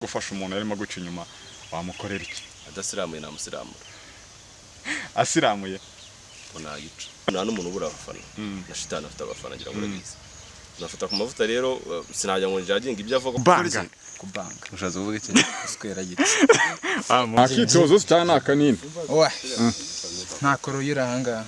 gufasha umuntu arimo guca inyuma wamukorera iki? Adasiramuye na musiramura. Asiramuye Ona yica. Nta n'umuntu ubura abafana. Na shitani afite abafana ngira ngo urabizi. Nafata ku mavuta rero sinajya ngo njyaginga ibyo avuga kubanga. Ushaze uvuga iki? Square yica. Akitozo cyane akanini. Oya. Nta koroyira hanga.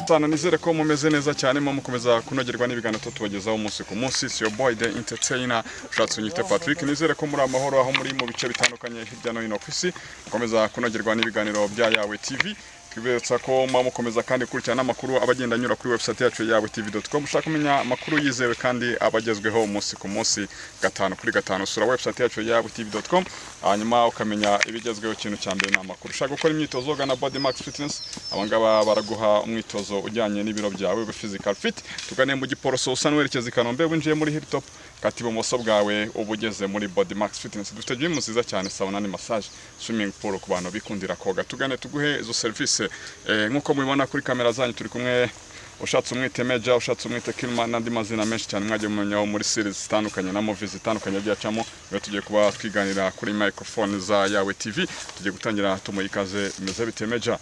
Sana nizere ko mumeze neza cyane mu mukomeza kunogerwa n'ibiganiro tubagezaho umunsi ku munsi. Your boy the entertainer ushatse unyite Patrick. Nizere ko muri amahoro aho muri mu bice bitandukanye hirya no hino ku isi mukomeza kunogerwa n'ibiganiro bya Yawe TV. Twibutsa ko mukomeza kandi kurikirana amakuru abagenda anyura kuri website yacu yawetv.com. Ushaka kumenya amakuru yizewe kandi abagezweho umunsi ku munsi gatanu kuri gatanu, sura website yacu yawetv.com hanyuma ukamenya ibigezweho. Ikintu cya mbere na makuru. Ushaka gukora imyitozo gana Body Max Fitness, abangaba baraguha umwitozo ujyanye n'ibiro byawe physical fit. Tugane mu Giporoso usa n'werekeza i Kanombe, winjiye muri Hilltop kati ibumoso bwawe ubugeze muri Body Max Fitness. Dufite gym nziza cyane, sauna ni massage, swimming pool ku bantu bikundira koga. Tugane tuguhe izo service nkuko mubibona kuri kamera zanyu. Turi kumwe ushatse umwite Meja, ushatse umwite Kilman n'andi mazina menshi cyane mwagiye mumenyaho muri series zitandukanye na movies zitandukanye byacamo. Rero tugiye kuba twiganira kuri microphone za Yawe TV. Tugiye gutangira tumuyikaze imeze bite Meja?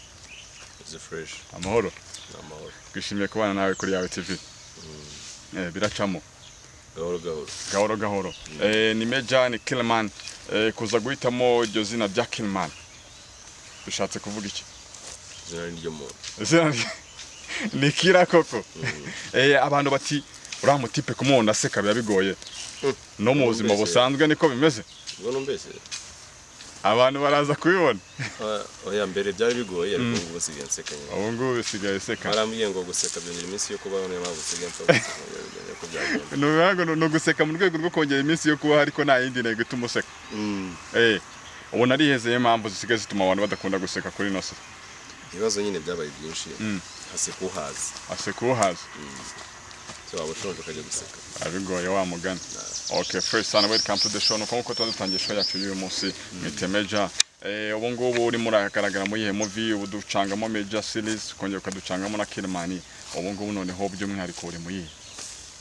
Is fresh. Amahoro. Amahoro. Twishimiye kubana nawe kuri Yawe TV. Biracamo gahoro. Gahoro. Ni Meja ni Kilman. Kuza guhitamo iryo zina rya Kilman bishatse kuvuga iki? Zina ryo muntu. Zina ni kira koko. Abantu bati uriya mutipe kumubona aseka biba bigoye. No mu buzima busanzwe niko bimeze. Ubwo mbese Abantu baraza kubibona. Oya mbere byari bigoye ariko ubu basigaye nsekanye. Ubu ngubu bisigaye seka. Barambwiye ngo guseka byongera iminsi yo kubaho, niyo mpamvu usigaye mfa ko byagenda. No guseka mu rwego rwo kongera iminsi yo kubaho ariko nta yindi ntego ituma useka. Ubona ari hezeye mpamvu zisigaye zituma abantu badakunda guseka kuri nose. Ibibazo nyine byabaye byinshi. Haseka uhazi. So abashonje kajya guseka. Abigoye wa mugani. Okay, first and welcome to the show. Nuko twatangiye show yacu y'uyu munsi mwite Meja. Ubu ngubu uri muri akagaragara mu yihe movie uducangamo Meja series, kongera ukaducangamo na Kilman. Ubu ngubu noneho by'umwihariko uri mu yihe?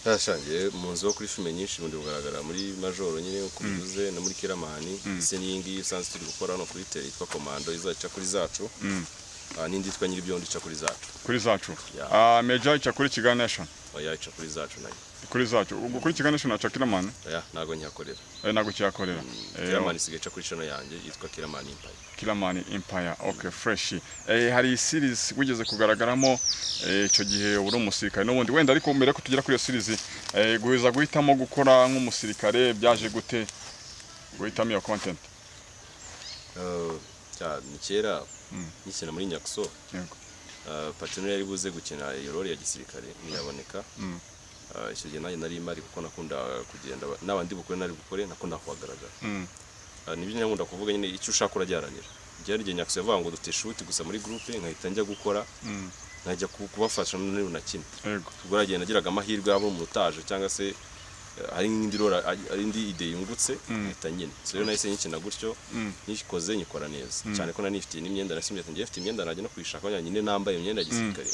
Yashangiye mu nzu kuri filme nyinshi bundi bugaragara muri Majoro nyine uko bivuze na muri Kilman. Se n'iyingi usanzwe turi gukora no kuri tele yitwa Commando izaca kuri zacu. N'indi twa nyiri byo ndica kuri zacu. Kuri zacu. Meja ica kuri Kiganisha. Oya ica kuri zacu nayo. Kuri zacu. Ubwo kuri Kiganisha naca Kilman? Oya nago nyakorera. Nago cyakorera. Kilman isigaye kuri channel yanjye yitwa Kilman Empire. Kilman Empire. Okay, fresh. Hari series wigeze kugaragaramo icyo gihe uri umusirikare n'ubundi wenda, ariko mbere ko tugera kuri iyo series guhiza guhitamo gukora nk'umusirikare byaje gute guhitamo iyo content? Ni kera nikina muri Nyakso. Yego. Patino yari buze gukina iyo role ya gisirikare ntiyaboneka. Icyo gihe nanjye nari mari kuko nakunda kugenda n'abandi bukore nari gukore nakunda kuhagaragara. Nibyo nkunda kuvuga nyine icyo ushaka urajyaranira. Gihe rye Nyakso yavuga ngo dufite shoot gusa muri groupe nkahita njya gukora. Najya kubafasha none runakina. Yego. Ubwo ragenda nagiraga amahirwe abo mu rutaje cyangwa se ari indi role ari indi ide yungutse nkahita nyine. So rero nahise nyikina gutyo nyikoze nyikora neza. Cyane ko nanifitiye n'imyenda nasimye ati ngiye mfite imyenda najya no kwishaka nyine nambaye imyenda ya gisirikare.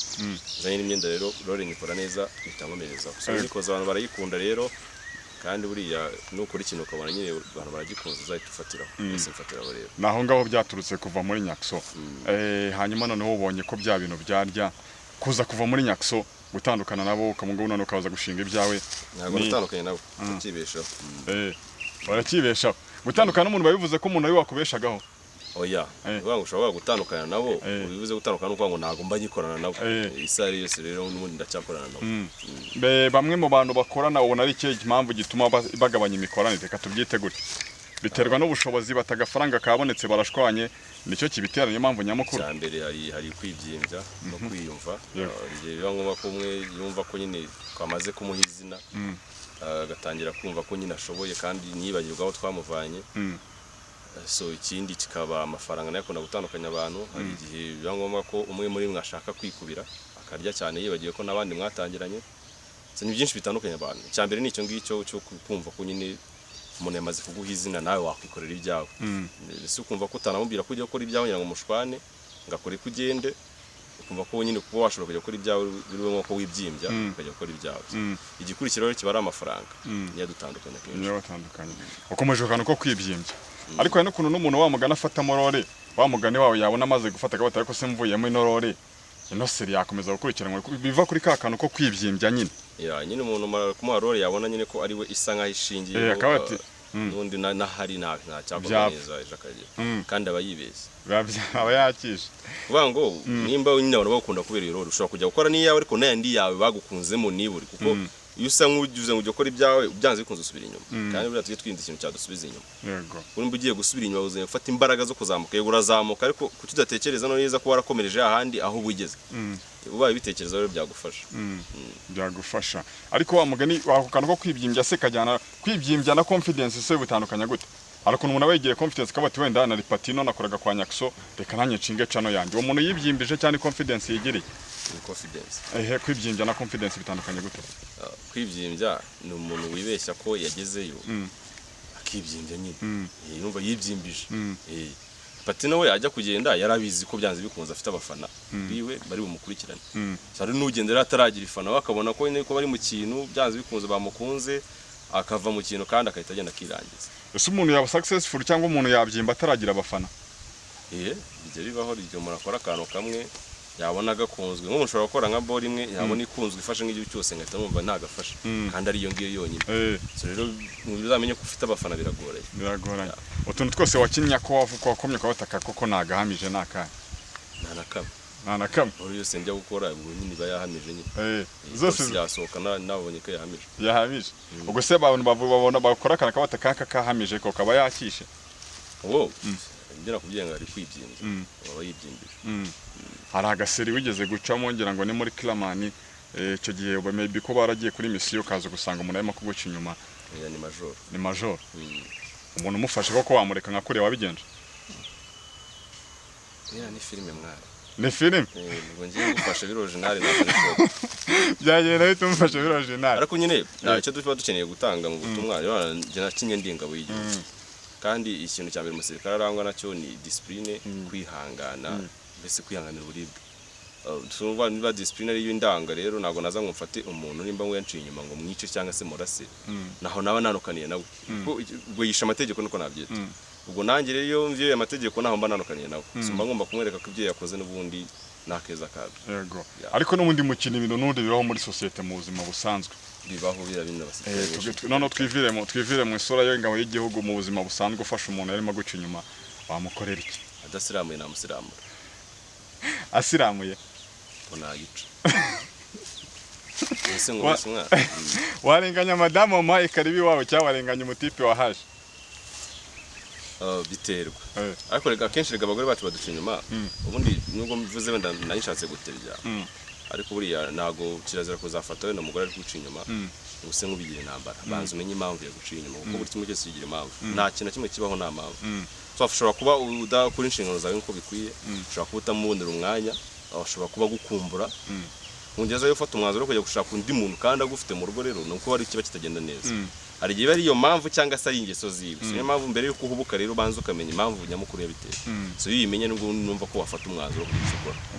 Zanye n'imyenda rero role nyikora neza bitankomereza. So nikoze abantu barayikunda rero kandi buriya nukuri ikintu ukabona nyine abantu baragikunze uzahita ufatiraho. Ese mfatiraho rero. Naho ngaho byaturutse kuva muri Nyakso. Hanyuma noneho ubonye ko bya bintu byarya kuza kuva muri Nyakso gutandukana nabo ukamunga none ukaza gushinga ibyawe. Ntabwo gutandukanye nabo ukibeshaho. Barakibeshaho. Gutandukana n'umuntu babivuze ko umuntu ari wakubeshagaho. Oya, uvuga ngo ushobora gutandukana nabo, ubivuze gutandukana nuko ngo ntago mba ngikorana nabo. Isari yose rero n'ubundi ndacyakorana nabo. Bamwe mu bantu bakorana ubona ari cyo impamvu gituma bagabanya imikoranire, reka tubyite gutyo. Biterwa n'ubushobozi batagafaranga kabonetse barashwanye, nicyo kibitera, niyo mpamvu nyamukuru. Cyambere hari kwibyimbya no kwiyumva. Biba ngombwa ko umwe yumva ko nyine twamaze kumuha izina agatangira kumva ko nyine ashoboye kandi niyibagirwa aho twamuvanye. So ikindi kikaba amafaranga nayo akunda gutandukanya abantu. Hari igihe biba ngombwa ko umwe muri mwe ashaka kwikubira akarya cyane yibagiwe ko nabandi mwatangiranye. Ni byinshi bitandukanye abantu. Cyambere ni icyo ngicyo cyo kumva ko nyine umuntu yamaze kuguha izina nawe wakwikorera ibyawe. Ese ukumva ko utanamubwira ko ujya gukora ibyawe ngo mushwane ngakore kugende ukumva ko nyine kuba washobora kujya gukora ibyawe biri nk'uko wibyimbya ukajya gukora ibyawe igikurikiraho kiba ari amafaranga niyo dutandukanye batandukanye ukomeje akantu ko kwibyimbya ariko hari n'ukuntu n'umuntu wamugana afata morore wamugane wawe yabona amaze gufata akabata ariko se mvuyemo inorore ino seri yakomeza gukurikiranwa biva kuri ka kantu ko kwibyimbya nyine nyine umuntu kumuha role yabona nyine ko ari we isa nk'aho ishingiye n'undi n'ahari nta cyakorwa neza ejo akagira kandi aba yibeshye aba yakije kuvuga ngo nimba nyine abantu bakunda kubera iyo role ushobora kujya gukora n'iyawe ariko n'ayandi yawe bagukunzemo niburi kuko iyo usa nk'ugize ngo ujye gukora ibyawe byanze bikunze usubira inyuma kandi buriya tujye twirinda ikintu cyadusubiza inyuma urumva ugiye gusubira inyuma uzanye gufata imbaraga zo kuzamuka yego urazamuka ariko kuki udatekereza neza ko warakomereje ahandi aho ubugeze ubaye bitekereza rero byagufasha byagufasha ariko wa mugani wako kantu ko kwibyimbya se kajyana kwibyimbya na confidence se bitandukanye gute ariko umuntu wegeye confidence kabati wenda na Patino nakoraga kwa Nyakso reka nanye nshinge cano yandi uwo muntu yibyimbije cyane confidence yegereye confidence kwibyimbya na confidence bitandukanye gute kwibyimbya ni umuntu wibeshya ko yagezeyo akibyimbya nyine yumva yibyimbije Patino we ajya kugenda yarabizi ko byanze bikunze afite abafana biwe bari bumukurikirane cyari n'ugendera ataragira ifana bakabona ko nyine ko bari mu kintu byanze bikunze bamukunze akava mu kintu kandi akahita agenda akirangiza ese umuntu yaba successful cyangwa umuntu yabyimba ataragira abafana bijya bibaho igihe umuntu akora akantu kamwe yabona gakunzwe nk'umuntu ushobora gukora nka ball imwe yabona ikunzwe ifashe nk'igihe cyose ngahita numva ntagafasha kandi ari iyo ngiyo yonyine rero uzamenye ko ufite abafana biragoranye utuntu twose wakinya ko wakomye ukabataka koko nagahamije nta na kamwe uri yose njya gukora ubu nyine iba yahamije nyine zose yasohoka nabonye ko yahamije ubwo se abantu babona bakora akana kabataka kahamije ko kaba yakishe ngira kubyenga ari kwibyimbye baba yibyimbije hari agaseri wigeze gucamo ngira ngo ni muri Clamani icyo gihe maybe ko baragiye kuri mission kaza gusanga umuntu arimo kuguca inyuma ni major umuntu umufashe koko wamureka nka kure wabigenje ni filime mwari ni filime ngo ngiye gufasha biro original na byagenda bito umufashe biro original ariko nyine icyo dufa dukeneye gutanga mu butumwa njye nakinye ndingabo y'igihugu kandi ikintu cya mbere umusirikare arangwa nacyo ni discipline kwihangana mbese kwihanganira uburibwe tuvuga niba discipline ari y'indanga rero nago naza ngo mfate umuntu nimba ngwenciye inyuma ngo mwice cyangwa se morase naho naba nanukaniye nawe ubwo yisha amategeko nuko nabyita ubwo nanjye rero mviye amategeko naho mba nanukaniye nawe sumba ngomba kumwereka ko ibyo yakoze n'ubundi nakeza kabyo yego ariko n'ubundi mukina ibintu n'undi biraho muri societe mu buzima busanzwe bibaho birabinda basirikare none twivire mu isura y'ingabo y'igihugu mu buzima busanzwe ufasha umuntu yarimo guca inyuma wamukorera iki adasiramuye namusiramura asiramuye onayica ese ngo mwa warenganya madamu mama ikaribi wawe cyangwa warenganya umutipe wahaje biterwa ariko rega kenshi rega abagore bacu baduca inyuma ubundi nubwo mvuze wenda nanishatse guterya ariko buriya nago kirazira kuzafata wenda umugore ari guca inyuma ubuse nk'ubigira intambara banza umenye impamvu ya guca inyuma kuko buri kimwe cyose kigira impamvu nta kintu kimwe kibaho nta mpamvu ushobora kuba udakora inshingano zawe nk'uko bikwiye ushobora kuba utamubonera umwanya ushobora kuba gukumbura ungeza yo ufata umwanzuro wo kujya gushaka undi muntu kandi agufite mu rugo rero nuko hari kiba kitagenda neza hari gihe ari iyo mpamvu cyangwa se ari ingeso ziwe niyo mpamvu mbere yo kuhubuka rero banza ukamenya impamvu nyamukuru yabiteye so iyo uyimenye nubwo numva ko wafata umwanzuro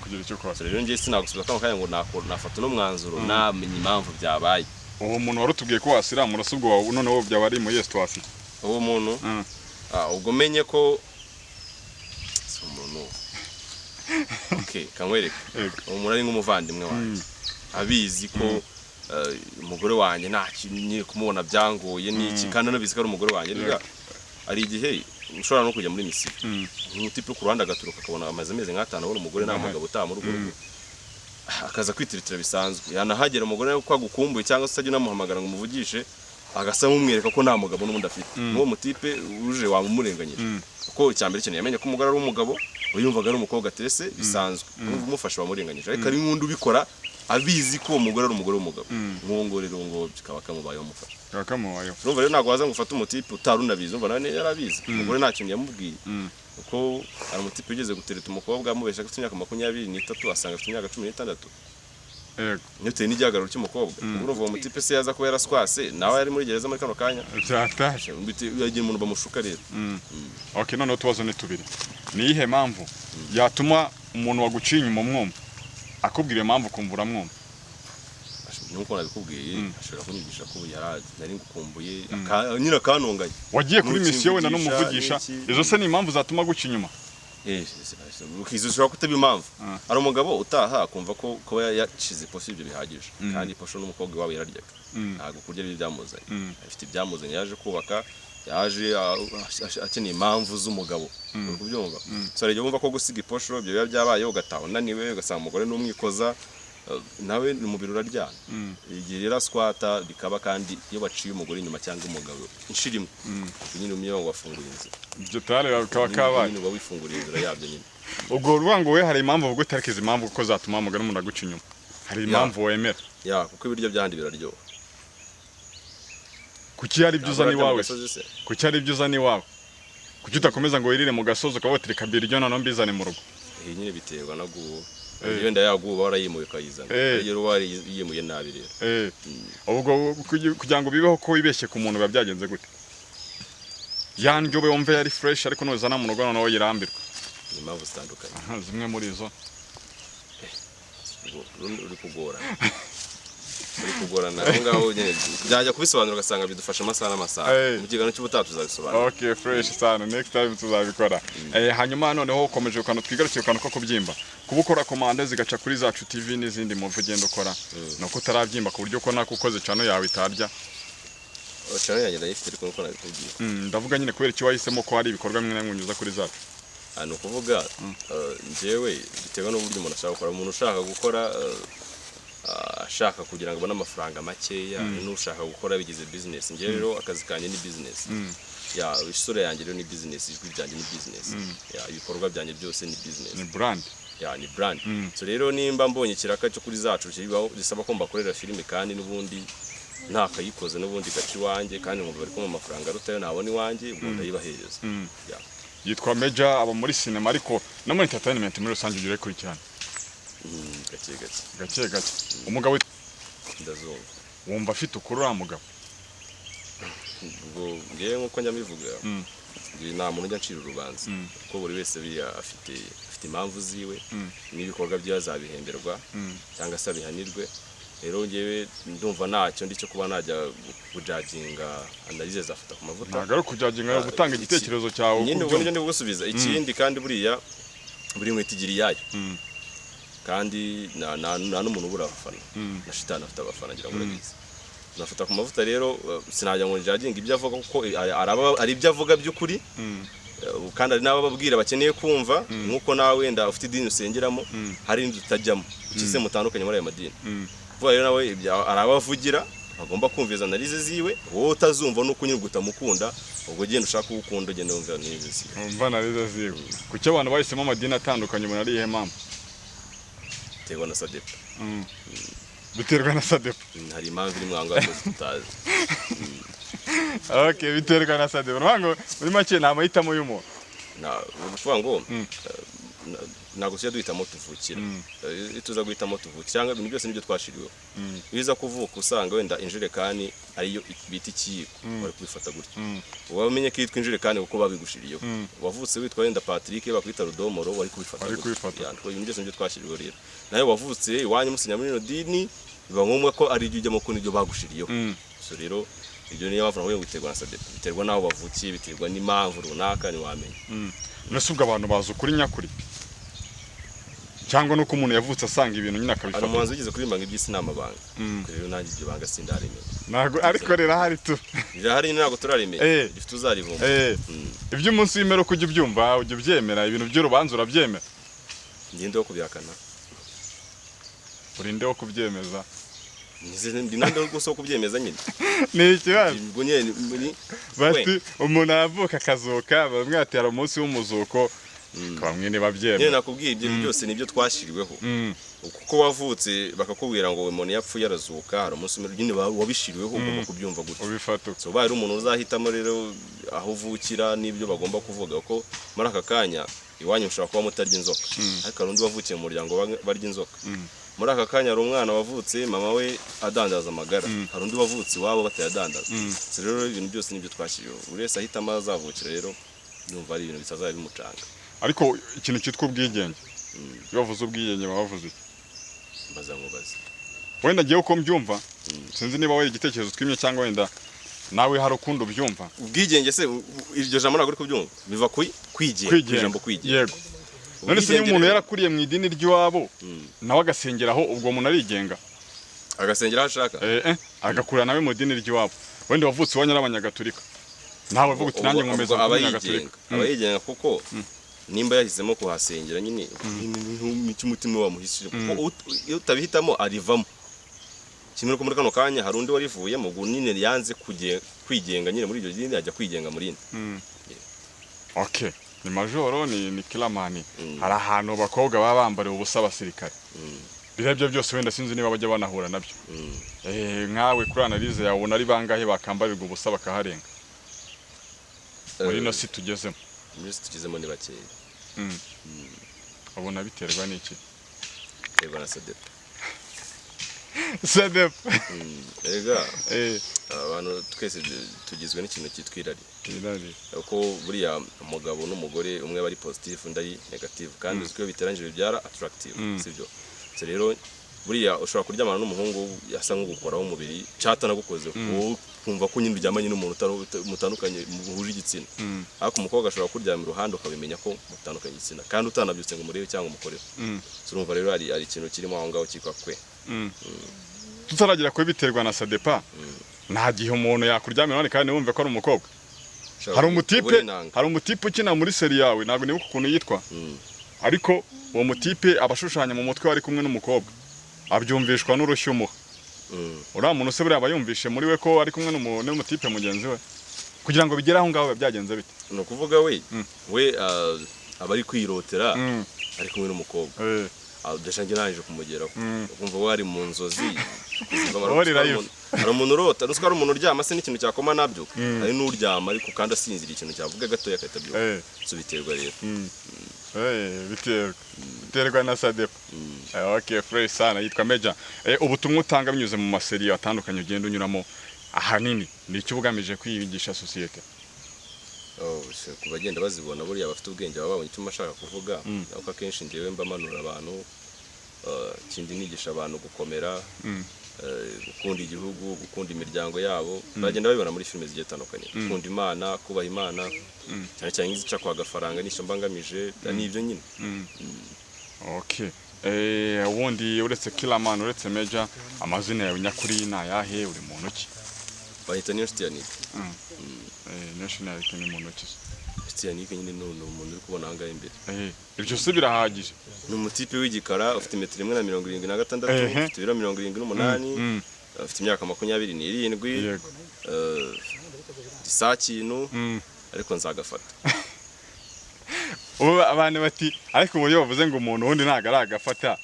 kugira icyo ukora rero ngiye sinagusubiza kama kanya ngo nafata no mwanzuro namenye impamvu byabaye uwo muntu warutubwiye ko wasiramura se ubwo noneho byaba ari mu yes twasi uwo muntu ubwo menye ko umuntu kamwereka umuntu ari nk'umuvandimwe wanjye abizi ko umugore wanjye nta kintu kumubona byangoye n'iki kandi anabizi ko ari umugore wanjye ari igihe ushobora no kujya muri misiyo nk'utipe ku ruhande agaturuka akabona amaze amezi nk'atanu abona umugore nta mugabo utaha mu rugo akaza kwitiritira bisanzwe yanahagera umugore ko agukumbuye cyangwa se utajya unamuhamagara ngo umuvugishe agasa nk'umwereka ko nta mugabo n'ubundi afite n'uwo mutipe uje wamumurenganyije kuko icyambere cyane yamenye ko umugore ari umugabo uyumvaga ari umukobwa atese bisanzwe umufasha bamurenganyije ariko ari n'undi ubikora abizi ko uwo mugore ari umugore w'umugabo nk'uwo rero ngo bikaba kamubayeho umufasha urumva rero ntabwo waza ngo ufate umutipe utari unabizi umva nawe yarabizi umugore nta kintu yamubwiye kuko hari umutipe wigeze gutereta umukobwa amubeshya afite imyaka 23 asanga afite imyaka 16 Nyote n'igihagararo cy'umukobwa urumva uwo mutipe se yaza kuba yaraswase nawe yari muri gereza muri kano kanya byatashe yagiye umuntu bamushuka rero okay none tubazo ni tubiri ni ihe mpamvu yatuma umuntu waguciye inyuma mwumva akubwira impamvu ukumva uramwumva nuko nabikubwiye ashobora kunyigisha ko nari ngukumbuye nyine akanonganya wagiye kuri misiyo wenda n'umuvugisha izo se ni impamvu zatuma guca inyuma ukizishobora kutaba impamvu ari umugabo utaha akumva ko kuba yacize iposho ibyo bihagije kandi iposho n'umukobwa iwabo yararyaga ntabwo kurya ibyo byamuzanye afite ibyamuzanye yaje kubaka yaje akeneye impamvu z'umugabo kubyumva so rero wumva ko gusiga iposho ibyo biba byabaye ugataha unaniwe ugasanga umugore n'umwikoza nawe umubiri uraryana igihe rero aswata bikaba kandi iyo baciye umugore inyuma cyangwa umugabo inshira imwe nyine umwe wafungura inzira ibyo tare bakaba kabaye nyine wifunguriye inzira yabyo nyine ubwo rubango we hari impamvu uvuga utarikiza impamvu kuko zatuma umugore umuntu aguca inyuma hari impamvu wemera kuko ibiryo byandi biraryoha kuki hari ibyo uzana iwawe kuki hari ibyo uzana iwawe kuki utakomeza ngo wirire mu gasozi ukaba watereka biryo noneho mbizane mu rugo iyi nyine biterwa no iyo nda yaguba warayimuye ukayizana rero wariyimuye nabi rero ubwo kugira ngo bibeho ko wibeshye ku muntu biba byagenze gute yandyo we wumve yari fresh ariko nuzana mu rugo noneho yirambirwa ni impamvu zitandukanye zimwe muri izo uri kugorana aho ngaho byajya kubisobanura ugasanga bidufasha amasaha n'amasaha mu kiganiro cy'ubutaha tuzabisobanura okay fresh sana next time tuzabikora hanyuma noneho ukomeje ukano twigarukiye ukano ko kubyimba kuba ukora komande zigaca kuri Zacu TV n'izindi mu vugendo ukora nuko utarabyimba ku buryo ko nakukoze cano yawe itarya cano yanjye ndayifite ariko nuko nabikubwiye ndavuga nyine kubera iki wahisemo ko hari ibikorwa bimwe na bimwe unyuza kuri Zacu ni ukuvuga njyewe bitewe n'uburyo umuntu ashaka gukora umuntu ushaka gukora ashaka kugira ngo abone amafaranga makeya n'ushaka gukora bigize business njye rero akazi kanje ni business isura yanjye rero ni business ijwi ryanjye ni business ibikorwa byanjye byose ni business ni brand ni brand so rero nimba mbonye kiraka cyo kuri Zacu kibaho gisaba ko mbakorera filime kandi n'ubundi nta kayikoze n'ubundi gaci wanjye kandi ngo bari ko amafaranga arutayo nabone iwanjye ubwo ndayibahereza yitwa Major aba muri cinema ariko no muri entertainment muri rusange ugire kuri cyane gake umugabo ndazumva wumva afite ukurura mugabo ubwo ngiye nkuko njyamivuga nta muntu ujya ncira urubanza kuko buri wese afite impamvu ziwe n'ibikorwa bye azabihemberwa cyangwa se abihanirwe rero ngewe ndumva ntacyo ndicyo kuba najya kujaginga analize zafata ku mavuta ntabwo ari kujaginga gutanga igitekerezo cyawe nyine ubwo nibyo gusubiza ikindi kandi buriya buri nkweto igira iyayo kandi nta n'umuntu ubura abafana na shitani afite abafana ngira ngo urabizi nafata ku mavuta rero sinajya ngo njaginga ibyo avuga kuko ari ibyo avuga by'ukuri kandi ari nabo babwira bakeneye kumva nkuko nawe wenda ufite idini usengeramo hari n'indi utajyamo ukize mutandukanye muri aya madini vuba rero nawe arabavugira agomba kumviza analize ziwe wowe utazumva nuko nyine utamukunda ubwo genda ushaka uwukunda ugenda wumva analize ziwe umva analize ziwe kuki abantu bahisemo amadini atandukanye umuntu ari ihe mpamvu biterwa na Sadepa biterwa na Sadepa hari impamvu iri mwango tutazi okay biterwa na Sadepa ntango muri make nta mahitamo y'umuntu uvuga ngo ntabwo tujya duhitamo tuvukira tuza guhitamo tuvukira cyangwa ibintu byose nibyo twashiriweho biza kuvuka usanga wenda injerekani ariyo bita ikiyiko bari kubifata gutya wamenye ko yitwa injerekani kuko babigushiriyeho wavutse witwa wenda Patrick bakwita Rudomoro wari kubifata gutya ibintu byose nibyo twashiriweho rero nawe wavutse iwanyu musinya muri dini biba ngombwa ko ari ibyo ujyamo ko nibyo bagushiriyeho so rero ibyo niyo mpamvu nawe biterwa na Sadepa biterwa n'aho bavukiye biterwa n'impamvu runaka ntiwamenya nasubwa abantu bazi ukuri nyakuri cyangwa nuko umuntu yavutse asanga ibintu nyine akabifata umuhanzi wigeze kurimbanga iby'isi n'amabanga rero nanjye ibyo banga sindarimenya ntago ariko rero hari tu birahari ntago turarimenya gifite uzarivumba iby'umunsi w'imero kujya ubyumva ujya ubyemera ibintu by'urubanza urabyemera ngende wo kubyakana urinde wo kubyemeza ndi nande gusa wo kubyemeza nyine ni ikibazo ubwo nyine bati umuntu aravuka akazuka bamwe atera umunsi w'umuzuko bamwe nibabyemera nyine nakubwiye ibyo byose nibyo twashiriweho kuko wavutse bakakubwira ngo umuntu yapfuye arazuka hari umunsi nyine wabishiriweho ugomba kubyumva gutyo ubifata so bari umuntu uzahitamo rero aho uvukira n'ibyo bagomba kuvuga ko muri aka kanya iwanyu ushobora kuba mutarya inzoka ariko hari undi wavukiye mu muryango barya inzoka muri aka kanya hari umwana wavutse mama we adandaza amagara hari undi wavutse iwabo batayadandaza rero ibintu byose nibyo twashiriweho buri wese ahitamo azavukira rero yumva ari ibintu bitazaba bimucanga ariko ikintu cyitwa ubwigenge iyo bavuze ubwigenge baba bavuze iki mbaza nkubaze wenda ngiye uko mbyumva sinzi niba we igitekerezo twimye cyangwa wenda nawe hari ukundi ubyumva. ubwigenge se iryo jambo ntabwo uri kubyumva biva kwigenga ijambo kwigenga yego. none se niba umuntu yarakuriye mu idini ry'iwabo nawe agasengeraho ubwo umuntu arigenga agasengera aho ashaka agakurira nawe mu idini ry'iwabo wenda wavutse iwanyu n'abanyagatulika nawe uvuga uti nanjye nkomeza kuba umunyagatulika aba yigenga kuko nimba yahisemo kuhasengera nyine n'umutima wamuhishije kuko iyo utabihitamo arivamo kimwe ko muri kano kanya hari undi warivuyemo ubwo nyine yanze kwigenga nyine muri iryo dini ajya kwigenga muri ine. Okay, ni majoro ni kilamani hari ahantu bakobwa baba bambariye ubusa abasirikare birebye byose wenda sinzi niba bajya banahura nabyo nkawe kuri analize yawe ubona ari bangahe bakambarirwa ubusa bakaharenga muri no si tugezemo ni bakeya ubona biterwa n'iki? biterwa na Sadep ega abantu twese tugizwe n'ikintu cyitwa irari uko buriya umugabo n'umugore umwe bari positive undi ari negative kandi uziko biteranyije bibyara attractive sibyo so rero buriya ushobora kuryamana n'umuhungu yasa nk'ugukoraho umubiri cyata nagukoze kumva ko nyine uryamanye n'umuntu mutandukanye muhuje igitsina ariko umukobwa ashobora kuryamira iruhande ukabimenya ko mutandukanye igitsina kandi utanabyutse ngo umurebe cyangwa umukoreho urumva rero ari ikintu kirimo aho ngaho cyitwa kwe. tutaragira ko biterwa na sadepa nta gihe umuntu yakuryamira none kandi wumve ko ari umukobwa. hari umutipe ukina muri seri yawe ntabwo nibuka ukuntu yitwa ariko uwo mutipe abashushanya mu mutwe ari kumwe n'umukobwa abyumvishwa n'urushyumuha uriya muntu se buriya aba yumvishe muri we ko ari kumwe n'umutipe mugenzi we kugira ngo bigere aho ngaho byagenze bite? ni ukuvuga we aba ari kwirotera ari kumwe n'umukobwa udashangiye naje kumugeraho ukumva wari mu nzozi hari umuntu urota ruswa ari umuntu uryama se n'ikintu cyakoma nabyo hari n'uryama ariko kandi asinzira ikintu cyavuga gatoya akatabyo so biterwa rero biterwa na sadepa. Okay, fresh sana yitwa Meja. Ubutumwa utanga binyuze mu maseri atandukanye ugenda unyuramo ahanini ni icyo ugamije kwiyigisha societe? ku bagenda bazibona buriya bafite ubwenge baba babonye icyo mashaka kuvuga uko akenshi ngewe mba manura abantu kindi nigisha abantu gukomera gukunda igihugu gukunda imiryango yabo bagenda babibona muri filime zigiye zitandukanye gukunda Imana kubaha Imana cyane cyane izica kwa gafaranga n'icyo mbangamije n'ibyo nyine. Okay, ubundi uretse Kilaman uretse Meja amazina yawe nyakuri ni ayahe uri muntu ki? bahita Niyonshuti nationality ni muntu ki? Yannick nyine ni umuntu uri kubona ahangaha imbere. Ibyo se birahagije? Ni umutipe w'igikara ufite metero 1.76 ufite ibiro 78 ufite imyaka 27 yego saa kintu ariko nzagafata. Abantu bati ariko uburyo bavuze ngo umuntu wundi ntago aragafata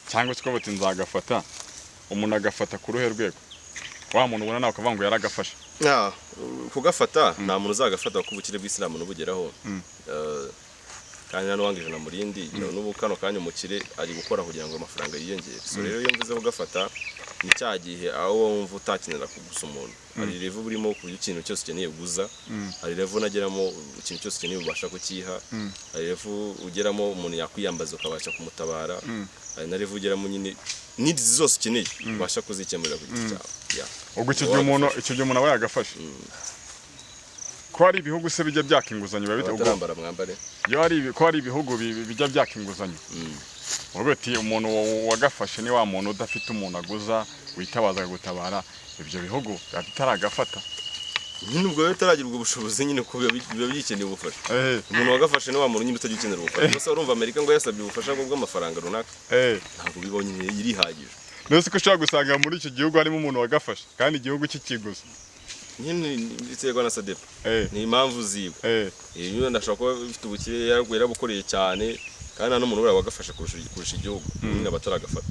cyangwa se ko bati nzagafata umuntu agafata ku ruhe rwego wa muntu ubona nawe ukavuga ngo yaragafashe? Kugafata nta muntu uzagafata kuko ubukire bw'Isilamu n'ubugeraho kandi nano wangije na murindi n'ubu kano kanya umukire ari gukora kugira ngo amafaranga yiyongere. So rero iyo mvuze kugafata ni cya gihe aho wumva utakinira kugusa umuntu ari level burimo ku ikintu cyose ukeneye guza ari level nageramo ikintu cyose ukeneye ubasha kukiha ari level ugeramo umuntu yakwiyambaza ukabasha kumutabara ari na level ugeramo nyine needs zose ukeneye ubasha kuzikemurira ku giti cyawe. Ubwo icyo gihe umuntu aba yagafashe ko hari ibihugu se bijya byakinguzanya babita utarambara mwambare ko hari ibihugu bijya byakinguzanya ubwo ati umuntu wagafashe ni wa muntu udafite umuntu aguza witabaza gutabara ibyo bihugu bitaragafata nyine ubwo bitaragira ubwo bushobozi nyine ko biba bikeneye ubufasha. Umuntu wagafashe ni wa muntu nyine utagikenera ubufasha gusa urumva Amerika ngo yasabye ubufasha bw'amafaranga runaka ntabwo bibonye irihagije. Nose ko ushaka gusanga muri iki gihugu harimo umuntu wagafashe kandi igihugu kikiguza nyine biterwa na sadepa ni impamvu ziwe iyo ndashaka kuba bifite ubukire yarabukoreye cyane kandi no muntu wagafashe kurusha igihugu nyine abataragafata.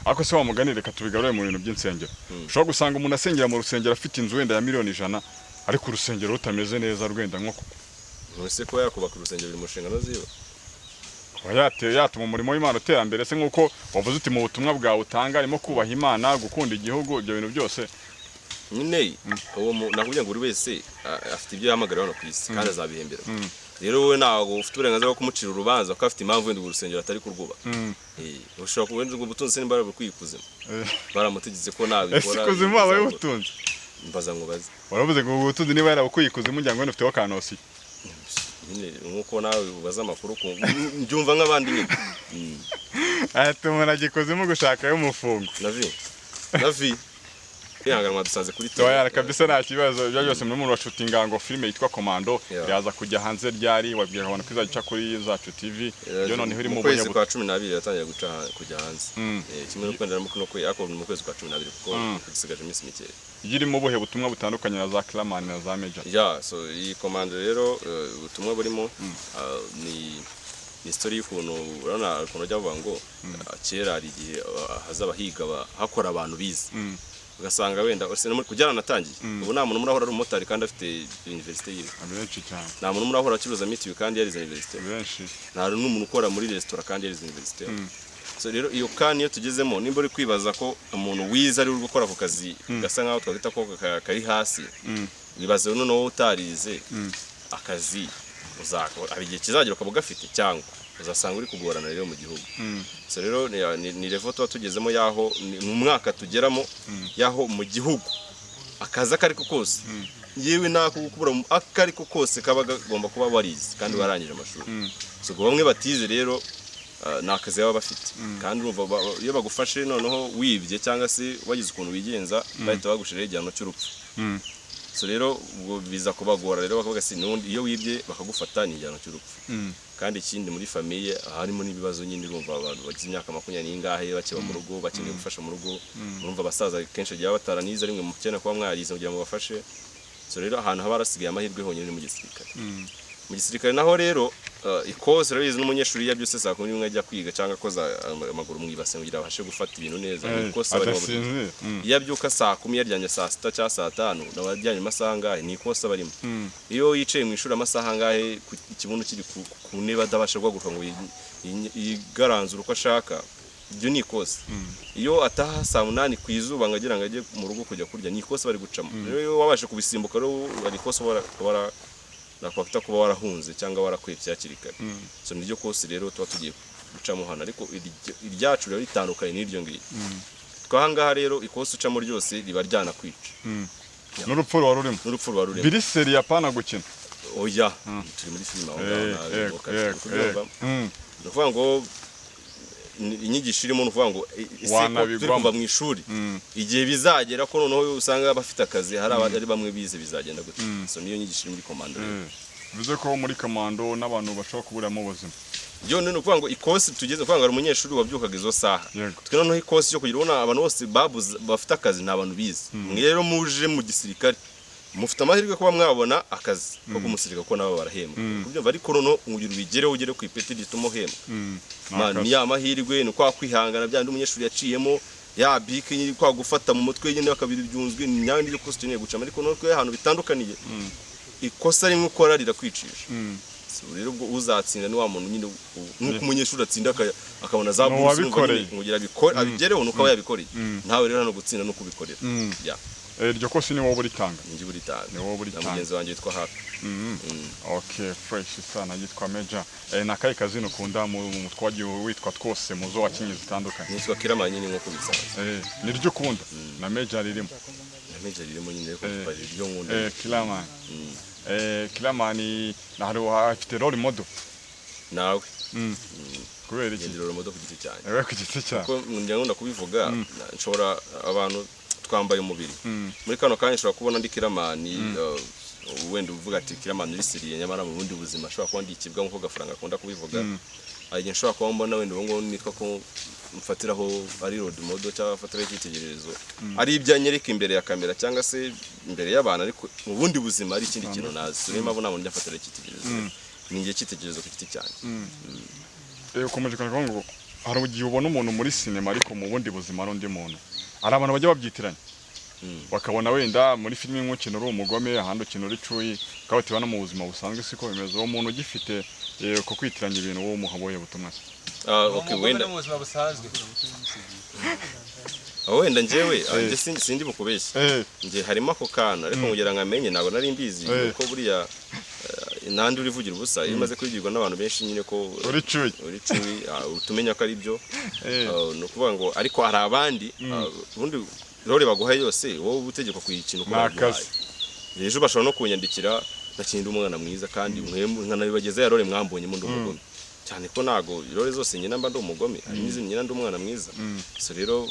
Ako se wamuganire reka tubigarure mu bintu by'insengero ushobora gusanga umuntu asengera mu rusengero afite inzu wenda ya $1,000,000 ariko urusengero rutameze neza rwenda nko ntose ko yakubaka urusengero biri mu nshingano ziwe yatuma umurimo w'Imana utera mbere se nkuko wavuze uti mu butumwa bwawe utanga arimo kubaha Imana gukunda igihugu ibyo bintu byose nyine uwo nakubwira ngo buri wese afite ibyo yahamagara hano ku isi kandi azabihembera. rero wowe ntago ufite uburenganzira bwo kumucira urubanza ko afite impamvu wenda urusengero atari kurwuba ushobora kubona ubwo butunzi nimbara bwikuzima baramutegetse ko nabikora ikuzimu wabaye ubutunzi mbaza ngo baze waravuze ngo ubutunzi niba yarabukuyikuzimu njya ngo ufiteho kanosi nyine nkuko nawe ubaza amakuru mbyumva nk'abandi nyine ati umuntu agikuzimu gushakayo umufungo navi kwihanganwa dusanze kuri toya kabisa nta kibazo ibyo byose muri muntu washutinga ngo filime yitwa Komando yaza kujya hanze ryari wabwiye abantu ko izaca kuri Zacu TV yo noneho iri mu kwezi kwa 12 yatangiye kujya hanze kimwe no kwendera no kwe ako mu kwezi kwa 12 kuko dusigaje iminsi mike yiri mu buhe butumwa butandukanye na za Clamani na za Major so iyi Komando rero ubutumwa burimo ni story y'ukuntu urana ukuntu ajya bavuga ngo kera ari igihe hazaba higa hakora abantu bize ugasanga wenda kujyana natangiye ubu nta muntu murahora ari umumotari kandi afite university yiwe abenshi cyane nta muntu murahora acuruza mitiyu kandi yarize university abenshi nta n'umuntu ukora muri restaurant kandi yarize university so rero iyo kandi iyo tugezemo nimba uri kwibaza ko umuntu wize ari gukora ku kazi gasa nkaho twagita ko kari hasi wibaze noneho utarize akazi uzakora igihe kizagira ukaba ugafite cyangwa uzasanga uri kugorana rero mu gihugu so rero ni level tuba tugezemo yaho mu mwaka tugeramo yaho mu gihugu akaza kariko kose yewe nako gukubura akariko kose kaba gomba kuba warize kandi warangije amashuri so bamwe batize rero nakazi baba bafite kandi urumva iyo bagufashe noneho wibye cyangwa se wagize ukuntu wigenza bahita bagushirira igihano cy'urupfu so rero ubwo biza kubagora rero bakavuga si nundi iyo wibye bakagufata ni igihano cy'urupfu kandi ikindi muri famille harimo n'ibibazo nyine urumva abantu bagize imyaka 20 n'ingahe bakiba mu rugo bakeneye gufasha mu rugo urumva abasaza kenshi giye bataranize rimwe mu cyene kwa mwarize kugira ngo bafashe so rero ahantu haba harasigaye amahirwe honyine mu gisirikare mu gisirikare naho rero ikoze rero n'umunyeshuri ya byose saa 11 ajya kwiga cyangwa koza amaguru mwibase kugira abashe gufata ibintu neza ikosa bari mu iyo abyuka saa 10 yaryanye saa 6 cyangwa saa 5 n'abajyanye amasaha ngahe ni ikosa barimo iyo yicaye mu ishuri amasaha ngahe ikibuno kiri ku neba adabasha guhaguruka ngo yigaranzura uko ashaka ibyo ni ikosa iyo ataha saa 8 ku izuba ngagira ngo ajye mu rugo kujya kurya ni ikosa bari gucamo rero wabashe kubisimbuka rero ari ikosa bara nakwafita kuba warahunze cyangwa warakwepye yakiri kare so niryo kose rero tuba tugiye gucamo hano ariko iryacu rero ritandukanye n'iryo ngiye twahangaha rero ikosa ucamo ryose riba ryana kwica n'urupfu rurimo biri seri yapana gukina oya turi muri filime aho ngaho ngo inyigisho irimo nuvuga ngo turi kuva mu ishuri igihe bizagera ko noneho usanga bafite akazi hari abari bamwe bize bizagenda gute so niyo nyigisho muri Komando bivuze ko muri Komando n'abantu bashobora kuburamo ubuzima yo none kuvuga ngo ikosi tugeze kuvuga ngo ari umunyeshuri wabyukaga izo saha twe noneho ikosi cyo kugira ubona abantu bose bafite akazi nta bantu bize rero muje mu gisirikare mufite amahirwe kuba mwabona akazi ko kumusirika ko nabo barahembwa kubyumva ariko noneho ugira ugere ku ipeti rituma uhembwa ni ya mahirwe ni kwa kwihangana byandi umunyeshuri yaciyemo ya bike nyiri kwa gufata mu mutwe nyine bakabiri byunzwe ni nyandi yo kustenye gucama ariko no kwe ahantu bitandukaniye ikosa rimwe ukora rirakwicisha rero ubwo uzatsinda ni wa muntu nyine nkuko umunyeshuri atsinda akabona za buruse ngugira bikora abigereho nuko yabikoreye ntawe rero hano gutsinda no kubikorera ya iryo kosi ni wowe uritanga njye uritanga ni wowe uritanga mugenzi wanjye yitwa Happy okay fresh sana yitwa Major nakaye kazino kunda mu twagiye witwa twose muzo wakinyi zitandukanye nitwa Kiramani nyine nko bisanzwe niryo kunda na Major ririmo nyine ko bari ryo nkunda Kiramani Kiramani naharo afite role model nawe kubera iki role model ku giti cyane ku giti cyane ko ngenda kubivuga nshobora abantu twambaye umubiri muri kano kanya nshobora kubona ndi Kiramani wenda uvuga ati Kiramani risiriye nyamara mu bundi buzima ashobora kuba ndikibwa nko gafaranga akunda kubivuga aje nshobora kuba mbona wenda ngo nitwa ko mfatiraho ari road model cyangwa fatira cyitegererezo ari ibyanyereka imbere ya kamera cyangwa se imbere y'abantu ariko mu bundi buzima ari ikindi kintu nazi rero mpamvu nabona ndafatira cyitegererezo ni ngiye cyitegererezo ku giti cyane ukomeje kandi ngo hari ugiye ubona umuntu muri sinema ariko mu bundi buzima n'undi muntu hari abantu bajya babyitiranya bakabona wenda muri filime nk'ukino uri umugome ahandi ukino uri cuyi ukabatiba no mu buzima busanzwe siko bimeze uwo muntu ugifite ko kwitiranya ibintu wowe umuhaboye butumwa okay wenda mu buzima busanzwe wenda njyewe sindi bukubeshye njye harimo ako kana ariko kugira ngo amenye ntabwo nari mbizi kuko buriya nandi urivugira ubusa iyo umaze kubigirwa n'abantu benshi nyine ko uri cuyi utumenya ko ari byo no kuvuga ngo ariko hari abandi ubundi role baguhaye yose wowe utegeka kuyikina uko baguhaye ejo bashobora no kunyandikira nakindi umwana mwiza kandi nkanabibageza ya role mwambonye mu ndumugome cyane ko nago role zose nyina mba ndumugome hari n'izindi nyina ndumwana mwiza so rero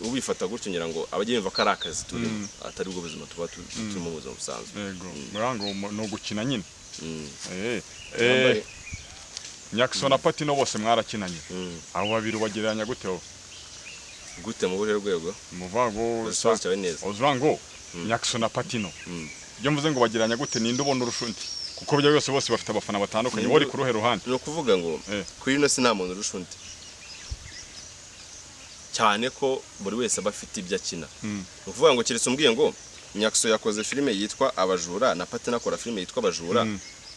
ubifata gutyo ngira ngo abagiye bumva ko ari akazi turimo atari ubwo buzima tuba turimo mu buzima busanzwe yego murango no gukina nyine Nyakso na Patino bose mwarakinanye abo babiri ubagereranya gute wowe gute mu buryo rwego muvango cyawe neza uzrango Nyakso na Patino byo mvuze ngo bagereranya gute ninde ubona urushundi kuko byo byose bose bafite abafana batandukanye bori ku ruhe ruhande no kuvuga ngo kuri ino si nta muntu urushundi cyane ko buri wese aba afite ibyo akina uvuga ngo kiretse umbwiye ngo Nyakso yakoze filime yitwa Abajura na Patino akora filime yitwa Abajura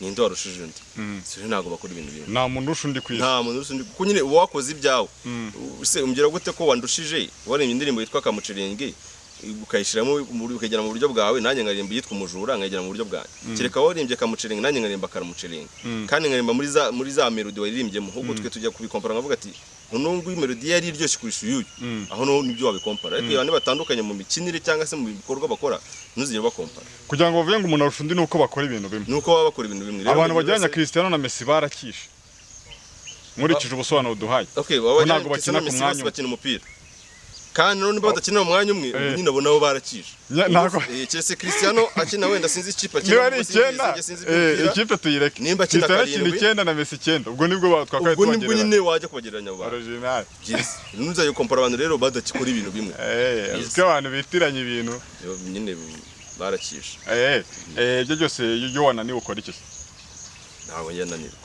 ninde warushije undi sire ntago bakora ibintu bimwe nta muntu urushundi kwisi nta muntu urushundi kuko nyine wakoze ibyawe se umbwira gute ko wandushije waremye indirimbo yitwa Kamuciringi ukayishiramo ukagera mu buryo bwawe nanjye ngarimba yitwa Umujura nkagera mu buryo bwanjye kereka warimbye Kamuciringi nanjye ngarimba Karamuciringi kandi ngarimba muri za melody waririmbyemo ahubwo twe tujya kubikompara ngavuga ati nungu melody yari iryoshye kurusha uyu aho no nibyo wabikompara ariko abantu batandukanye mu mikinire cyangwa se mu bikorwa bakora ntuzige bakompara kugira ngo bavuye ngo umuntu arushundi nuko bakora ibintu bimwe nuko baba bakora ibintu bimwe abantu bajyanya Cristiano na Messi barakisha nkurikije ubusobanuro duhaye okay ntabwo bakina ku mwanya bakina umupira kandi none badakina mu mwanya umwe nyine abo nabo barakije ntabwo cyese Cristiano akina wenda sinzi ikipe akina niba ari icyenda ikipe tuyireke nimba akina Cristiano icyenda na Messi icyenda ubwo nibwo batwakaye ubwo nibwo nyine wajya kubagereranya abo original ntuzayo kompara abantu rero badakikora ibintu bimwe uziko abantu bitiranye ibintu nyine barakije ibyo byose iyo wananiwe ukora iki ntabwo yananirwa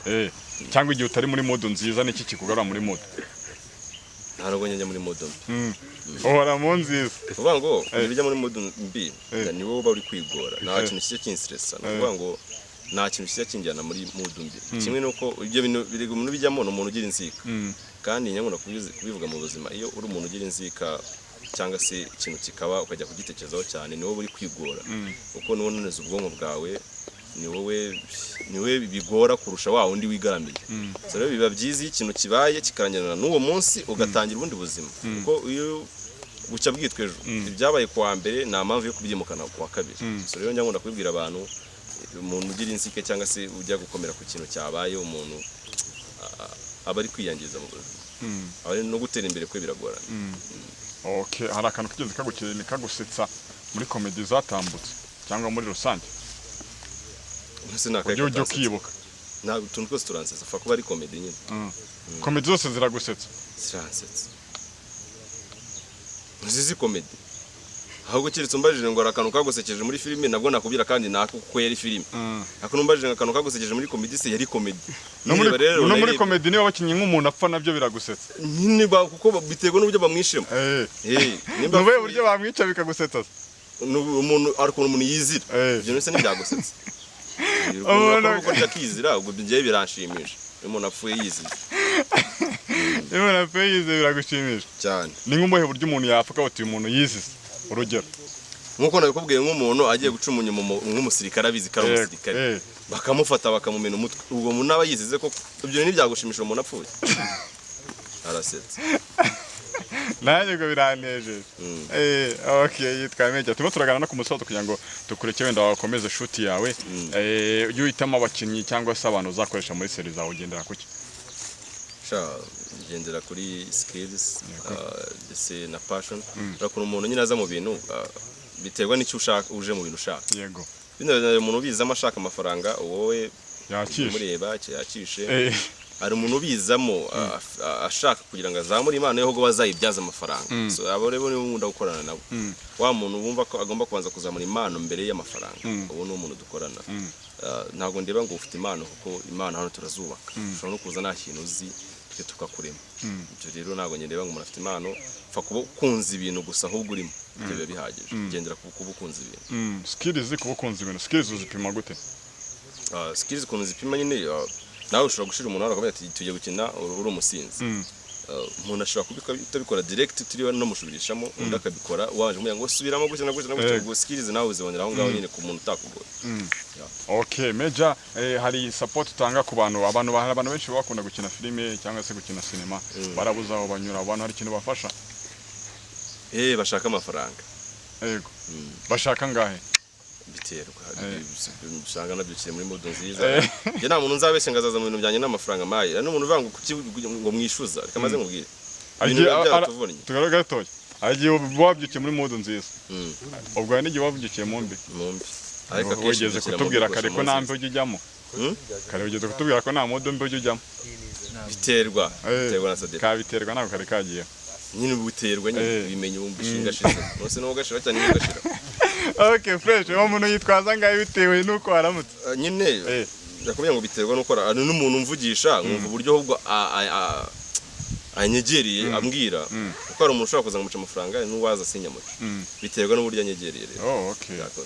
cyangwa igihe utari muri modo nziza niki kikugarura muri modo ntabwo njya muri modo uhora mu nziza uvuga ngo ibijya muri modo mbi ni wowe uba uri kwigora nta kintu kijya kinstressa uvuga ngo nta kintu kijya kinjyana muri modo mbi kimwe nuko ibyo bintu birego umuntu bijyamo no umuntu ugira inzika kandi nyanguna kubivuga mu buzima iyo uri umuntu ugira inzika cyangwa se ikintu kikaba ukajya kugitekerezaho cyane ni wowe uri kwigora kuko nuwo noneza ubwonko bwawe ni we bigora kurusha wa undi wigaramiye so rero biba byiza ikintu kibaye kikarangirana n'uwo munsi ugatangira ubundi buzima kuko iyo bucya bwitwe ejo ibyabaye kuwa mbere nta mpamvu yo kubyimukana kuwa kabiri so rero njya kubibwira abantu umuntu ugira insike cyangwa se ujya gukomera ku kintu cyabaye umuntu aba ari kwiyangiza mu buzima aba no gutera imbere kwe biragorana okay hari akantu kigeze kagukirana kagusetsa muri comedy zatambutse cyangwa muri rusange ujye ukibuka ntabwo utuntu twose turansetsa apfa kuba ari komedi nyine komedi zose ziragusetsa ziransetsa nzizi komedi ahubwo keretse umbajije ngo arakantu kagusekeje muri filime nabwo nakubwira kandi nako kuko yari filime ako numbajije ngo akantu kagusekeje muri komedi se yari komedi no muri komedi niba bakinnye nk'umuntu apfa nabyo biragusetsa nyine kuko biterwa n'uburyo bamwishemo nimba ubuye buryo bamwica bikagusetsa umuntu ariko umuntu yizira ibyo nese ntibyagusetsa umuntu ko yakizira ubwo bye biranshimisha umuntu apfuye yizira umuntu apfuye yizira biragushimisha cyane ni nk'umuhe buryo umuntu yapfa uti uyu muntu yizize urugero nkuko nabikubwiye nk'umuntu agiye guca umunyuma nk'umusirikare abizi ko ari umusirikare bakamufata bakamumena umutwe ubwo umuntu aba yizize ko ibyo ntibyagushimisha umuntu apfuye arasetsa nanjye ngo biranejeje okay yitwa Meja turimo turagana no ku musozo kugira ngo tukureke wenda wakomeze shoot yawe iyo uhitamo abakinnyi cyangwa se abantu uzakoresha muri series zawe ugendera kuki ugendera kuri skills ndetse na passion urakora umuntu nyine aza mu bintu biterwa n'icyo ushaka uje mu bintu ushaka yego bino umuntu ubizamo ashaka amafaranga wowe mureba yakishe hari umuntu ubizamo ashaka kugira ngo azamure impano yeho bazayibyaza amafaranga so abo rero nibo nkunda gukorana nabo wa muntu bumva ko agomba kubanza kuzamura impano mbere y'amafaranga ubu ni umuntu dukorana ntabwo ndeba ngo ufite impano kuko impano hano turazubaka ushobora no kuza nta kintu uzi twe tukakurema ibyo rero ntabwo ndeba ngo umuntu afite impano pfa kuba ukunze ibintu gusa ahubwo urimo ibyo biba bihagije ugendera ku kuba ukunze ibintu skills kuba ukunze ibintu skills uzipima gute skills ukuntu zipima nyine nawe ushobora gushira umuntu aravuga ati tujye gukina uri umusinzi umuntu ashobora kutabikora direct turiwe no mushubirishamo undi akabikora waje ngo subiramo gutya na gutya na gutya ngo skills nawe uzibonera aho ngaho nyine ku muntu utakugoye. Okay, Major, hari support utanga ku bantu benshi bakunda gukina filime cyangwa se gukina cinema barabuza aho banyura abantu hari ikintu bafasha bashaka amafaranga. Yego. Bashaka ngahe? Biterwa usanga nabyukiye muri modo nziza je nta muntu nzabeshye ngazaza mu bintu byanye n'amafaranga mayi n'umuntu uvuga ngo mwishuza kamaze nkubwire tugaragara toye agiye wabyukiye muri modo nziza ubwo hari n'igihe wabyukiye mu mbi ariko wigeze kutubwira kare ko nta mbi ujyamo kare wigeze kutubwira ko nta modo mbi ujyamo biterwa na Sadek kabiterwa nako kare kagiye nyine buterwa nyine bimenye umbishinga shize nose no gashira cyane n'ugashira. Okay, fresh uwo muntu yitwaza ngaye bitewe nuko aramutse nyine yakubye ngo biterwa nuko ari n'umuntu mvugisha nkumva uburyo ahubwo anyegereye ambwira kuko ari umuntu ushobora kuza ngamuca amafaranga n'uwaza sinyamuca biterwa n'uburyo anyegereye rero.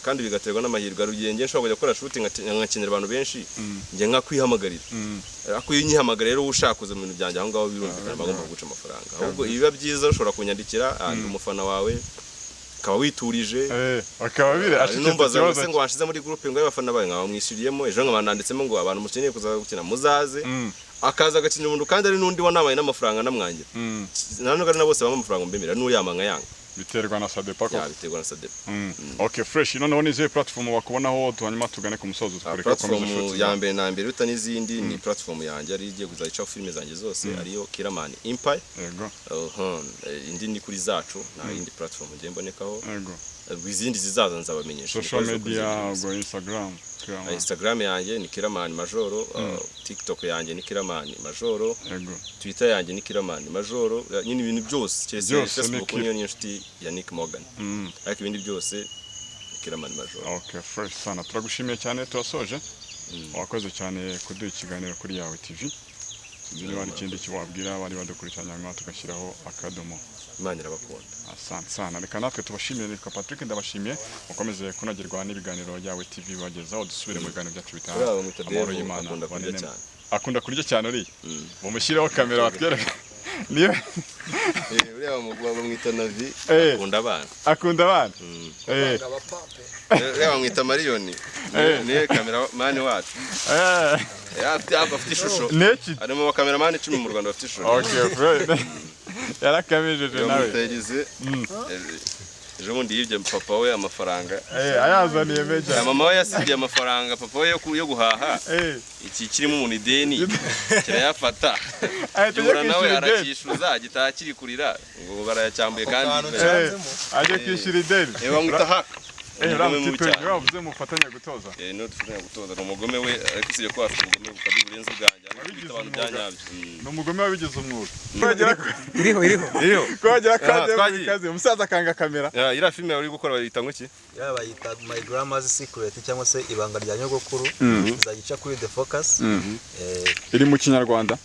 Kandi bigaterwa n'amahirwe arugenge nshobora kujya gukora shooting nkakenera abantu benshi nge nka kwihamagarira ako yinyihamagarira rero ushaka kuza mu bintu byanjye aho ngaho birumvikana bagomba guca amafaranga ahubwo ibiba byiza ushobora kunyandikira umufana wawe akaba witurije akaba bire numbaza ngo wanshize muri groupe ngo y'abafana bawe ngaho mwishyuriyemo ejo nkabandanditsemo ngo abantu mukeneye kuza gukina muzaze akaza agakinya umuntu kandi ari nundi wanabaye n'amafaranga namwangira nano gari na bose bama amafaranga mbemera n'uyamanga yanga biterwa na Sadepa ko biterwa na Sadepa. Okay, fresh noneho nize platform wakubonaho tuhanyuma tugane ku musozo tukureka komeza shoot ya mbere na mbere uta n'izindi ni platform yanjye ari igiye kuzayica filime zanjye zose ariyo Kiraman Empire. Yego. Indi ni kuri zacu na indi platform ngiye mbonekaho. Yego. Izindi zizaza nzabamenyesha social media go Instagram yanjye ni Kiraman Majoro, TikTok yanjye ni Kiraman Majoro, Yego. Twitter yanjye ni Kiraman Majoro, nyine ibintu byose cyese Facebook niyo inshuti ya Nick Morgan. Ariko ibindi byose ni Kiraman Majoro. Okay, fresh sana turagushimiye cyane turasoje wakoze cyane kuduha ikiganiro kuri yawe TV sinzi bari ikindi kiwabwira bari badukurikiranye nyuma tugashyiraho akadomo. Imana irabakunda. Asante sana reka natwe tubashimiye nitwa Patrick ndabashimiye mukomeze kunogerwa n'ibiganiro yawe TV bagezaho dusubire mu biganiro byacu bitaha amahoro y'Imana akunda kurya cyane uri mumushireho kamera watwereka niyo uriya mugabo bamwita Navi akunda abana uriya bamwita Mariyoni niyo kamera mani wacu afite ishusho harimo abakameramani 10 mu Rwanda bafite ishusho. Okay, yarakamejeje nawe ejo bundi yibye papa we amafaranga ayazaniye Major mama we yasigiye amafaranga papa we yo guhaha iki kirimo umuntu ideni kirayafata yura nawe arakishuza agitaha kiri kurira ngo barayacyambuye kandi aje kwishyura ideni bamwita haka wavuze mufatanya gutoza no dufatanya gutoza umugome we ariko siyo ko afite umugome ukabiri burenze ubwanjye abantu byanyabyo no umugome wabigize umwuga kwagera iriho kwagera kaze umusaza kanga kamera ira filime uri gukora bayita ngo ki bayita My Grandma's Secret cyangwa se ibanga rya nyogokuru zagica kuri The Focus iri mu Kinyarwanda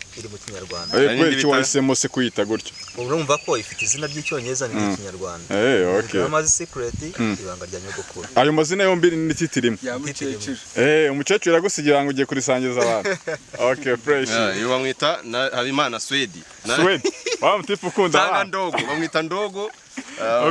kweri cyo wahisemo se kuyita gutyo urumva ko ifite izina ry'icyongereza ni Kinyarwanda okay Grandma's Secret ibanga rya nyogokuru ayo mazina yombi ni titirimo umukecuru yagusigira ngo ugiye kurisangiza abantu. Okay, fresh iyo bamwita Habimana Swedi bamutifu ukunda ndogo bamwita ndogo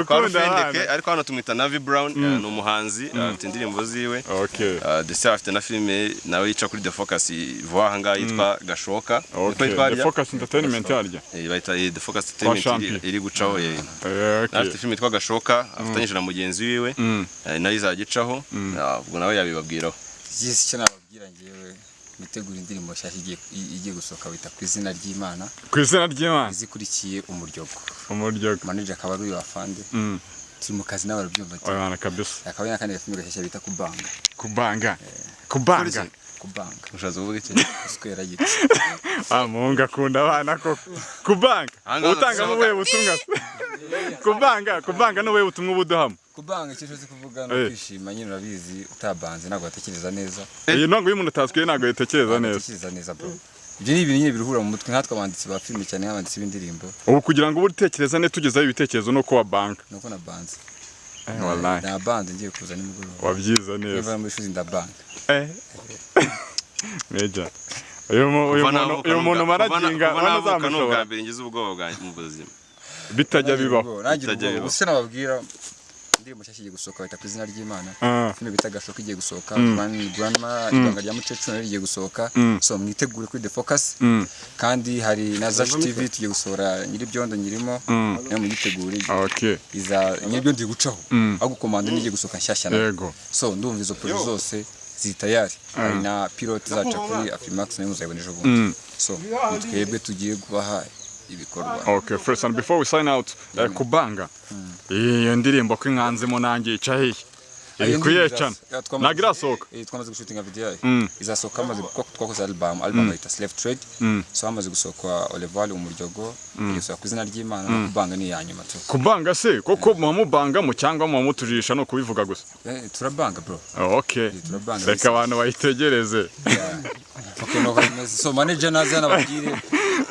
kwa Fendeke ariko hano tumwita Navi Brown ni umuhanzi afite indirimbo ziwe. Okay, ndetse afite na filime nawe yica kuri The Focus vuba aha ngaha yitwa Gashoka. The Focus Entertainment yarya bayita The Focus Entertainment iri gucaho afite filime yitwa Gashoka afatanyije na mugenzi wiwe nayo izagicaho ubwo nawe yabibabwiraho. Icyo nababwira ngewe gutegura indirimbo nshyashya igiye gusohoka bita ku izina ry'Imana izikurikiye umuryogo manager akaba ari uyu afande turi mu kazi n'abarabyumva abana kabisa akaba yana kandi filime nshyashya bita kubanga ushaza uvuga iki uswera giti munga akunda abana ko kubanga utanga mu wewe butumwa kubanga no wewe butumwa buduhamo kubanga cyose kuvuga no kwishima nyine urabizi utabanze nago atekereza neza iyi ntango y'umuntu taswiye nago yatekereza neza bro ibyo ni ibintu nyine biruhura mu mutwe nkatwe abanditsi ba filime cyane nk'abanditsi b'indirimbo ubu kugira ngo ubutekereza ne tugezaho ibitekerezo no kuwa bank nuko na banze wallahi na band ngiye kuza nimugoroba wabyiza neza niba muri shuzi nda bank Major uyu muntu maraginga banazamushobora mbere ngize ubwoba bwanjye mu buzima bitajya bibaho ubuse nababwira indirimbo nshyashya igiye gusohoka bita ku izina ry'Imana filime bita Gashoka igiye gusohoka Grandma ibanga rya Mukecuru rigiye gusohoka so mwitegure kuri The Focus kandi hari na Zacu TV tugiye gusohora Nyiribyondo nyirimo nayo mwitegure iza Nyiribyondo iri gucaho aho gukomanda n'igiye gusohoka nshyashya yego so ndumva izo project zose ziri tayari hari na pilot zaca kuri Afrimax nayo muzayibona ejo bundi so twebwe tugiye kubaha ibikorwa. Okay, first and before we sign out, Kubanga. Iyo ndirimbo ko inkanzemo nanjye icahiye. Iri kuyecana. Nagira soka. Twamaze gushutinga video yayo. Izasoka amaze twakoze album yita Slave Trade. So amaze gusoka Olival umuryogo. Yeso ku izina ry'Imana Kubanga ni yanyuma tu. Kubanga se koko mubanga mu cyangwa mu mutujisha no kubivuga gusa. Turabanga bro. Okay. Reka abantu bayitegereze. Okay, no so manager naza nabagire.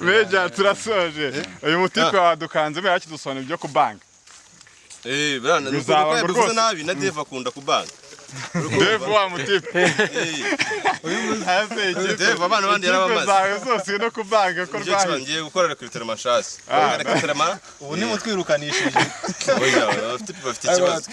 Meja turasoje. Uyu mutipe wadukanze yakidusona ibyo kubanga. Bana nuko nabi na Dave akunda kubanga. Dave wa mutipe. Uyu muzaze Dave abana bandi yarabamaze. Zawe zose no kubanga ko rwaye. Ngiye gukora recruitment mashasi. Recruitment ubu ni mutwirukanishije. Oya, bafite ikibazo.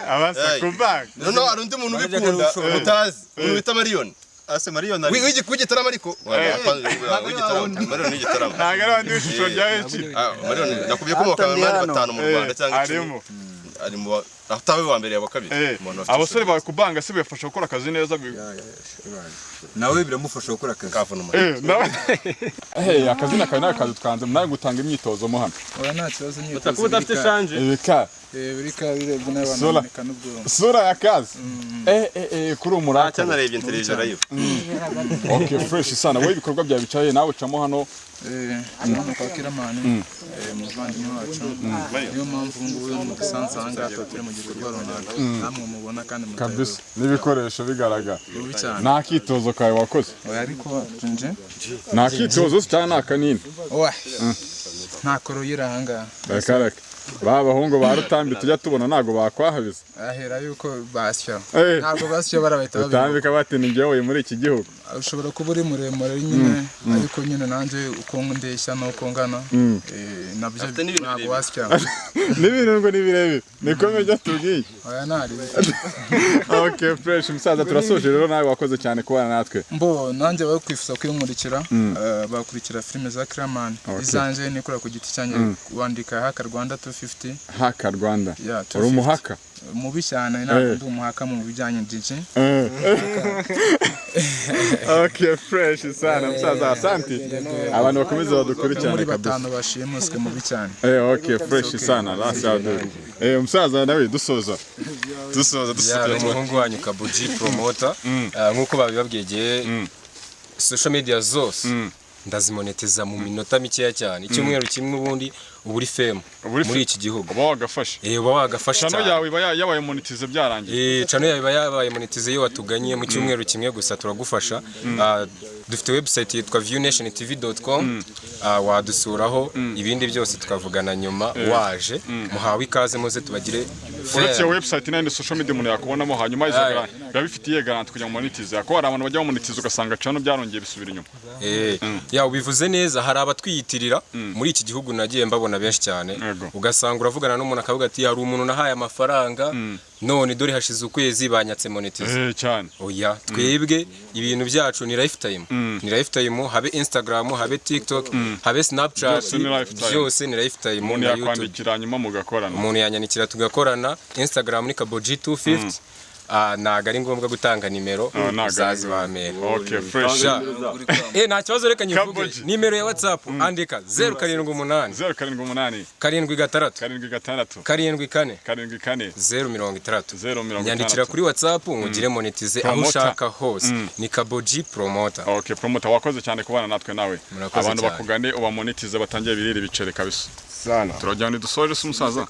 Abasa kubanga. No, ari undi muntu ubikunda utazi. Umuntu bita Marion. Ase Marion ari. Wigi kugitarama ariko. Marion igitarama. Nagara wandi ishusho ryawe ki. Marion nakubye ko mukaba batanu mu Rwanda cyangwa arimo. Arimo atawe wa mbere yabakabiri. Abasore bawe kubanga se bifasha gukora akazi neza. Nawe biramufasha gukora akazi. Kavuna mu. Akazina kawe nakazi twanze nawe gutanga imyitozo mo hano. Oya nta kibazo nyito. Utakuba udafite shanje. Bika. Birika birebwa n'abantu kanubwo. Sura ya kazi. Kuri umuraka. Cyane narebye televiziyo rayo. Okay, fresh sana. Wowe ibikorwa bya bicaye nawe camo hano. Hano kwa Kiramani. Muvandimwe wacu. Niyo mpamvu ngubu mu Gisansanga turi mu gikorwa runaka. Namwe mubona kandi mutayo. Kabisa n'ibikoresho bigaragara. Nta kitozo kawe wakoze. Oya ariko nje. Nta kitozo cyane akanini. Oya. Nta koroyira hanga. Bakaraka. Bahungu ba Rutambi tujya tubona nago bakwahabiza. Ahera yuko basya. Ntabwo basya barabahita babiri. Rutambi bati ni njyewe muri iki gihugu. Ushobora kuba uri muremure nyine ariko nyine nanjye uko ndeshya nuko ngana nabyo ntabwo wasya. N'ibintu ngo nibirebire. Niko mejya tubwiye. Oya nari. Okay, fresh musaza turasoje rero nawe wakoze cyane kubana natwe. Mbo nanjye bari kwifuza kwimurikira bakurikira filime za Kiramani. Izanje nikora ku giti cyanjye wandika Haka Rwanda 250. Haka Rwanda. Uri umuhaka. Mubi cyane ntabwo ndi umuhaka mu bijyanye DJ. Okay, fresh sana musaza asante. Abantu bakomeza badukurikirana muri batanu bashimuswe mubi cyane. Okay, fresh sana rasado. Musaza nawe dusoza. Umuhungu wanyu Kabuji promoter nkuko babibabwiye social media zose ndazimonetiza mu minota mikeya cyane. Icyumweru kimwe ubundi uburi fame muri iki gihugu. Uba wagafasha. Uba wagafasha cyane. Channel yawe yabaye monetize byarangiye. Channel yabaye monetize yo watuganye mu cyumweru kimwe gusa turagufasha. Dufite website yitwa viewnationtv.com wadusuraho ibindi byose tukavugana nyuma waje muhawe ikaze muze tubagire. Uretse website n'indi social media umuntu yakubonamo hanyuma izagara bifitiye garanti kugira ngo monetize yako hari abantu bajya monetize ugasanga channel byarongeye bisubira inyuma. Ubivuze neza hari abatwiyitirira muri iki gihugu nagiye mbabona benshi cyane ugasanga uravugana n'umuntu akavuga ati hari umuntu nahaye amafaranga none dore hashize ukwezi banyatse monetize cyane. Oya twebwe ibintu byacu ni lifetime. Ni lifetime habe Instagram habe TikTok habe Snapchat byose ni lifetime. Umuntu yakwandikira nyuma mugakorana. Umuntu yanyanikira tugakorana. Instagram ni Kabuji 250. Ntago ari ngombwa gutanga nimero uzazi bamera. Okay, fresh. Nta kibazo reka nyivuge nimero ya WhatsApp andika 078 76 0 nyandikira kuri WhatsApp ngugire monetize aho ushaka hose. Ni Kabuji promoter. Okay, promoter wakoze cyane kubana natwe nawe. Abantu bakugane uba monetize batangiye birira ibicere kabisa. Sana. Turajyana dusoje umusaza.